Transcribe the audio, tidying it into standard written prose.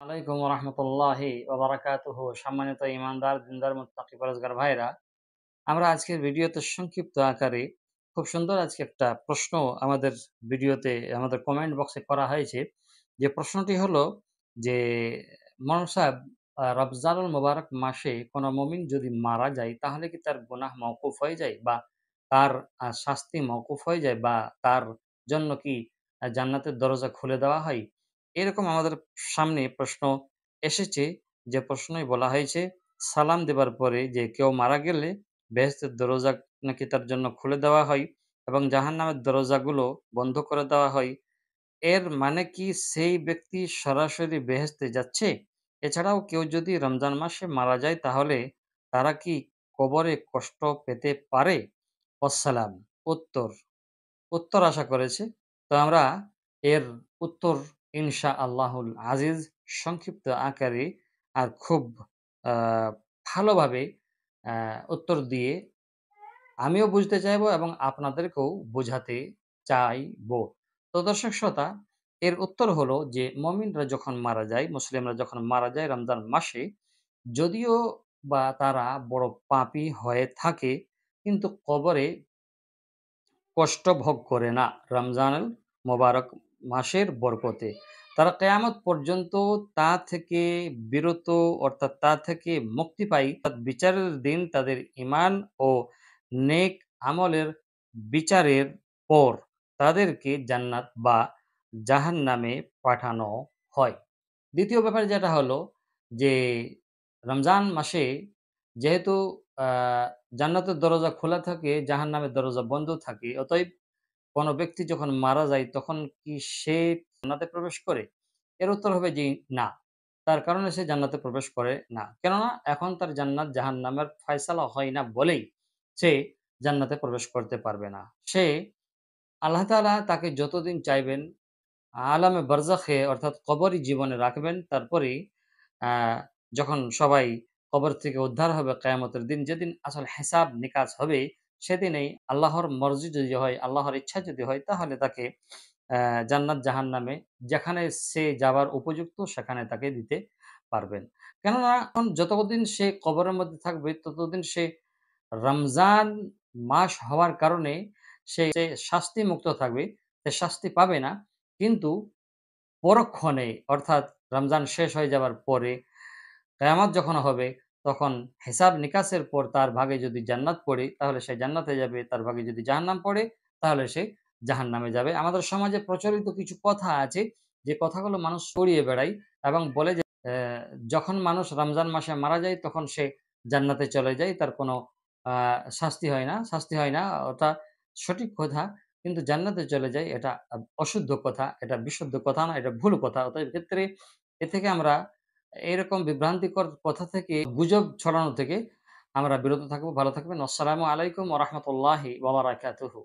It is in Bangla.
আলাইকুম রহমতুল্লাহি ওবারাকাতুহু। সম্মানিত ইমানদার, দিনদার, মুত্তাকি, পরেজগার ভাইরা, আমরা আজকের ভিডিওতে সংক্ষিপ্ত আকারে খুব সুন্দর আজকে একটা প্রশ্ন আমাদের ভিডিওতে আমাদের কমেন্ট বক্সে করা হয়েছে। যে প্রশ্নটি হলো যে, মৌলানা সাহেব, রমজানুল মোবারক মাসে কোনো মুমিন যদি মারা যায় তাহলে কি তার গুনাহ মওকুফ হয়ে যায়, বা তার শাস্তি মওকুফ হয়ে যায়, বা তার জন্য কি জান্নাতের দরজা খুলে দেওয়া হয়? এরকম আমাদের সামনে প্রশ্ন এসেছে। যে প্রশ্নই বলা হয়েছে, সালাম দেবার পরে যে কেউ মারা গেলে বেহেশতের দরজা নাকি তার জন্য খুলে দেওয়া হয় এবং জাহান্নামের দরজাগুলো বন্ধ করে দেওয়া হয়। এর মানে কি সেই ব্যক্তি সরাসরি বেহেশতে যাচ্ছে? এছাড়াও কেউ যদি রমজান মাসে মারা যায় তাহলে তারা কি কবরে কষ্ট পেতে পারে? ওয়াসসালাম। উত্তর, উত্তর আশা করেছে। তো আমরা এর উত্তর ইনশাআল্লাহুল আজিজ সংক্ষিপ্ত আকারে আর খুব আ ভালোভাবে আ উত্তর দিয়ে আমিও বুঝতে চাইবো এবং আপনাদেরকেও বোঝাতে চাইবো। তো দর্শক শ্রোতা, এর উত্তর হলো যে মুমিনরা যখন মারা যায়, মুসলিমরা যখন মারা যায় রমজান মাসে, যদিও বা তারা বড় পাপী হয়ে থাকে, কিন্তু কবরে কষ্ট ভোগ করে না রমজানুল মোবারক মাসের বরকতে। তারা কেয়ামত পর্যন্ত তা থেকে বিরত, অর্থাৎ তা থেকে মুক্তি পায়। বিচারের দিন তাদের ঈমান ও নেক আমলের বিচারের পর তাদেরকে জান্নাত বা জাহান্নামে পাঠানো হয়। দ্বিতীয় ব্যাপার যেটা হলো যে, রমজান মাসে যেহেতু আ জান্নাতের দরজা খোলা থাকে, জাহান্নামের দরজা বন্ধ থাকে। অতএব কোন ব্যক্তি যখন মারা যায় তখন কি সে জান্নাতে প্রবেশ করে? এর উত্তর হবে যে না। তার কারণে সে জান্নাতে প্রবেশ করে না। কেননা এখন তার জান্নাত জাহান্নামের ফায়সালা হয় না বলেই সে জান্নাতে প্রবেশ করতে পারবে না। সে আল্লাহ তাআলা তাকে যতদিন চাইবেন আলামে বারজাখে অর্থাৎ কবরী জীবনে রাখবেন। তারপরেই আ যখন সবাই কবর থেকে উদ্ধার হবে কিয়ামতের দিন, যেদিন আসল হিসাব নিকাশ হবে, সেদিনেই আল্লাহর মর্জি যদি হয়, আল্লাহর ইচ্ছা যদি হয়, তাহলে তাকে জান্নাত জাহান্নামে যেখানে সে যাবার উপযুক্ত সেখানে তাকে দিতে পারবেন। কেননা এখন যতদিন সে কবরের মধ্যে থাকবে ততদিন সে রমজান মাস হওয়ার কারণে সে শাস্তি মুক্ত থাকবে। সে শাস্তি পাবে না। কিন্তু পরক্ষণে অর্থাৎ রমজান শেষ হয়ে যাবার পরে কিয়ামত যখন হবে, তখন হিসাব নিকাশের পর তার ভাগে যদি জান্নাত পড়ে তাহলে সে জান্নাতে যাবে। তার ভাগে যদি জাহান্নাম পড়ে তাহলে সে জাহান্নামে যাবে। আমাদের সমাজে প্রচলিত কিছু কথা আছে, যে কথাগুলো মানুষ ছড়িয়ে বেড়ায় এবং বলে যে যখন মানুষ রমজান মাসে মারা যায় তখন সে জান্নাতে চলে যায়। তার কোনো আ শাস্তি হয় না। ওটা সঠিক কথা। কিন্তু জান্নাতে চলে যায় এটা অশুদ্ধ কথা, এটা বিশুদ্ধ কথা না, এটা ভুল কথা। অতএব ক্ষেত্রে এ থেকে আমরা এরকম বিভ্রান্তিকর কথা থেকে, গুজব ছড়ানো থেকে আমরা বিরত থাকবো। ভালো থাকবেন। আসসালামু আলাইকুম ওয়া রাহমাতুল্লাহি ওয়া বারাকাতুহু।